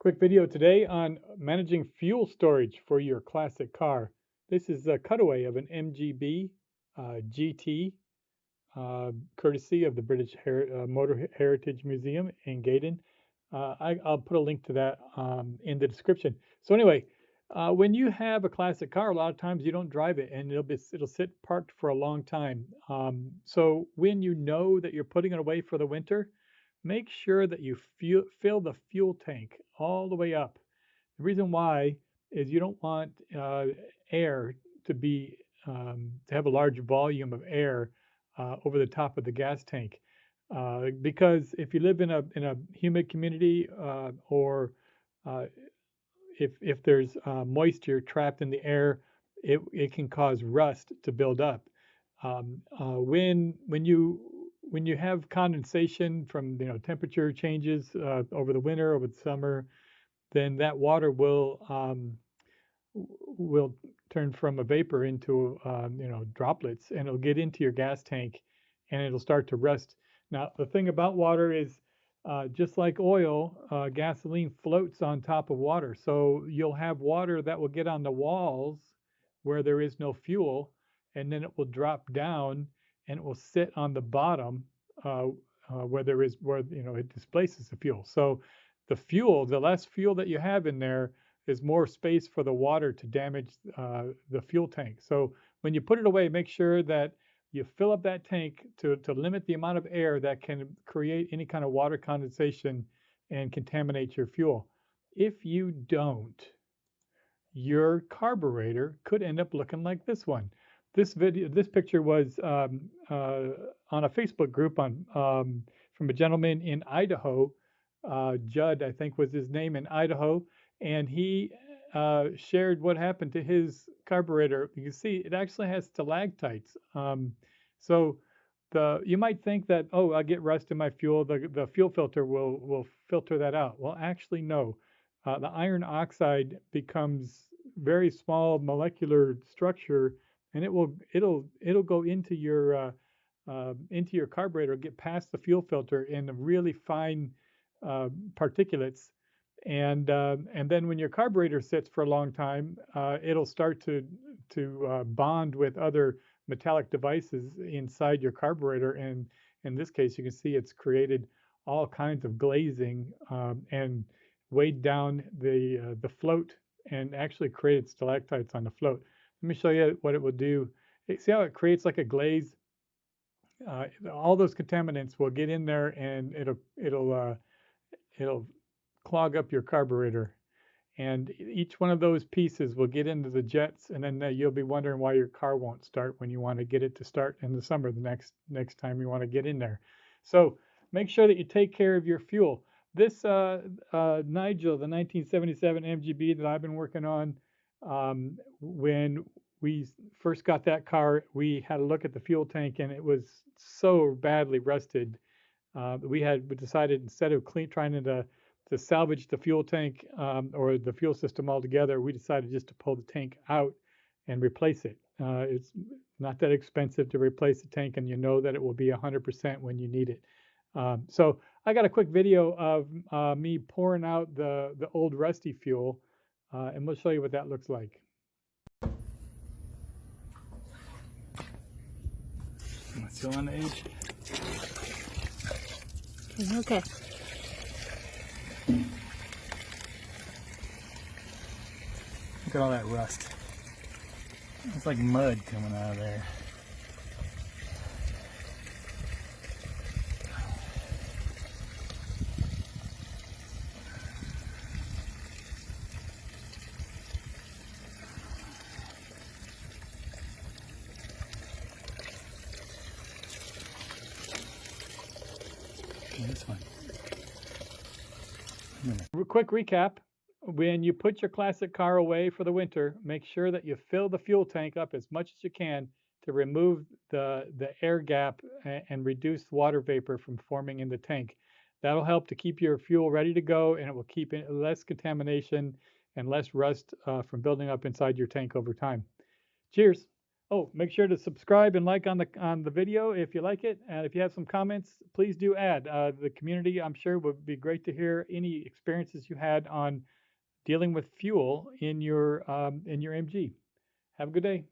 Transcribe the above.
Quick video today on managing fuel storage for your classic car. This is a cutaway of an MGB GT, courtesy of the British Motor Heritage Museum in Gaydon. I'll put a link to that in the description. So anyway, when you have a classic car, a lot of times you don't drive it, and it'll sit parked for a long time. So when you know that you're putting it away for the winter, make sure that you fill the fuel tank all the way up. The reason why is you don't want air to be to have a large volume of air over the top of the gas tank, because if you live in a humid community, or uh, if there's moisture trapped in the air, it can cause rust to build up. When you have condensation from temperature changes over the winter, over the summer, then that water will turn from a vapor into droplets, and it'll get into your gas tank, and it'll start to rust. Now, the thing about water is, just like oil, gasoline floats on top of water. So you'll have water that will get on the walls where there is no fuel, and then it will drop down and it will sit on the bottom, uh, where it displaces the fuel. So the less fuel that you have in there, is more space for the water to damage the fuel tank. So when you put it away, make sure that you fill up that tank to limit the amount of air that can create any kind of water condensation and contaminate your fuel. If you don't, your carburetor could end up looking like this one. This picture was on a Facebook group from a gentleman in Idaho. Judd, I think was his name, in Idaho, and he shared what happened to his carburetor. You can see it actually has stalactites. So you might think that, oh, I get rust in my fuel, the fuel filter will filter that out. Well, actually, no. The iron oxide becomes very small molecular structure, and it'll go into your carburetor, get past the fuel filter in the really fine particulates, and then when your carburetor sits for a long time, it'll start to bond with other metallic devices inside your carburetor, and in this case, you can see it's created all kinds of glazing, and weighed down the float, and actually created stalactites on the float. Let me show you what it will do. See how it creates like a glaze? All those contaminants will get in there, and it'll clog up your carburetor, and each one of those pieces will get into the jets, and then you'll be wondering why your car won't start when you want to get it to start in the summer, the next time you want to get in there. So make sure that you take care of your fuel. This Nigel, the 1977 MGB that I've been working on, when we first got that car, we had a look at the fuel tank, and it was so badly rusted. We decided, instead of trying to salvage the fuel tank, or the fuel system altogether, we decided just to pull the tank out and replace it. It's not that expensive to replace the tank, and you know that it will be 100% when you need it. So I got a quick video of me pouring out the old rusty fuel, and we'll show you what that looks like. Still on the edge. Okay. Look at all that rust. It's like mud coming out of there. This one. Quick recap. When you put your classic car away for the winter, make sure that you fill the fuel tank up as much as you can to remove the air gap and reduce water vapor from forming in the tank. That'll help to keep your fuel ready to go, and it will keep less contamination and less rust from building up inside your tank over time. Cheers. Oh, make sure to subscribe and like on the video if you like it, and if you have some comments, please do add. The community, I'm sure, would be great to hear any experiences you had on dealing with fuel in your MG. Have a good day.